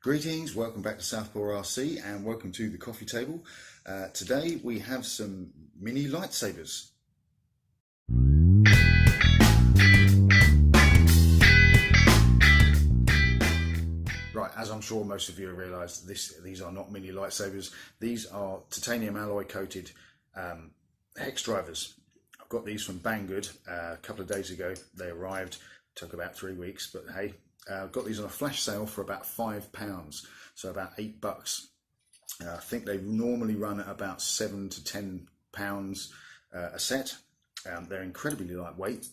Greetings, welcome back to Southpaw RC and welcome to the coffee table. Today we have some mini lightsabers. Right, as I'm sure most of you have realised, these are not mini lightsabers. These are titanium alloy coated hex drivers. I've got these from Banggood a couple of days ago. They arrived, took about 3 weeks, but hey, got these on a flash sale for about £5, so about $8. I think they normally run at about £7 to £10 a set. They're incredibly lightweight.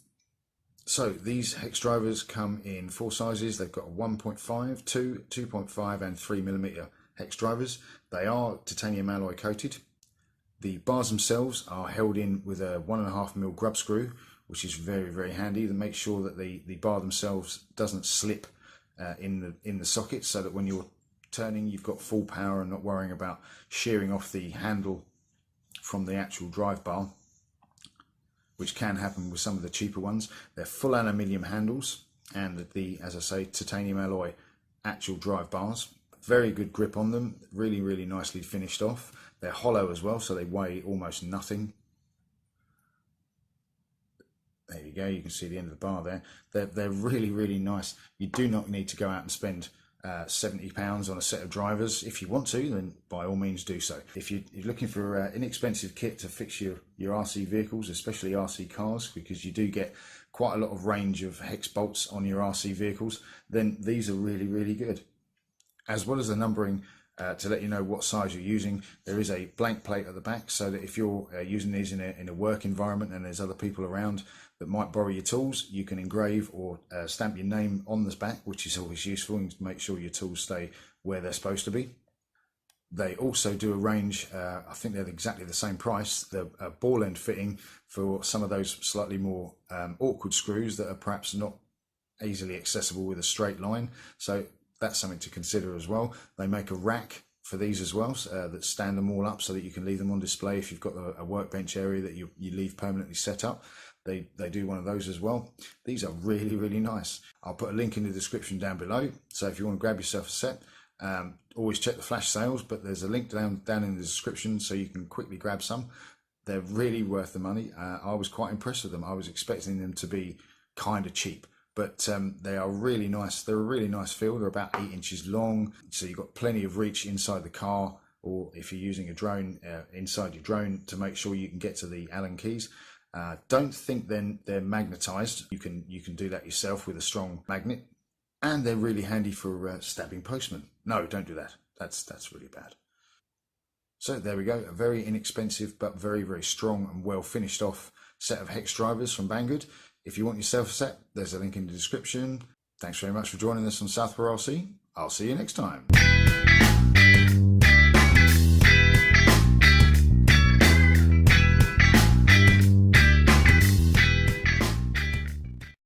So these hex drivers come in 4 sizes. They've got a 1.5, 2, 2.5 and 3mm hex drivers. They are titanium alloy coated. The bars themselves are held in with a 1.5mm grub screw, which is very, very handy to make sure that the bar themselves doesn't slip in the socket, so that when you're turning you've got full power and not worrying about shearing off the handle from the actual drive bar, which can happen with some of the cheaper ones. They're full aluminium handles and as I say, titanium alloy actual drive bars. Very good grip on them, really, really nicely finished off. They're hollow as well, so they weigh almost nothing. There you go, you can see the end of the bar there. They're really, really nice. You do not need to go out and spend £70 on a set of drivers. If you want to, then by all means do so. If you're looking for inexpensive kit to fix your RC vehicles, especially RC cars, because you do get quite a lot of range of hex bolts on your RC vehicles, then these are really, really good. As well as the numbering to let you know what size you're using, there is a blank plate at the back, so that if you're using these in a work environment and there's other people around that might borrow your tools, you can engrave or stamp your name on the back, which is always useful and to make sure your tools stay where they're supposed to be. They also do a range, I think they're exactly the same price, the ball end fitting for some of those slightly more awkward screws that are perhaps not easily accessible with a straight line. So that's something to consider as well. They make a rack for these as well, that stand them all up so that you can leave them on display if you've got a workbench area that you leave permanently set up. They do one of those as well. These are really, really nice. I'll put a link in the description down below, so if you want to grab yourself a set, always check the flash sales, but there's a link down in the description so you can quickly grab some. They're really worth the money. I was quite impressed with them. I was expecting them to be kind of cheap, but they are really nice. They're a really nice feel. They're about 8 inches long, so you've got plenty of reach inside the car, or if you're using a drone, inside your drone, to make sure you can get to the Allen keys. Don't think then they're magnetized. You can do that yourself with a strong magnet, and they're really handy for stabbing postmen. No, don't do that. That's really bad. So there we go, a very inexpensive but very, very strong and well finished off set of hex drivers from Banggood. If you want yourself a set, there's a link in the description. Thanks very much for joining us on Southpaw RC. I'll see you next time.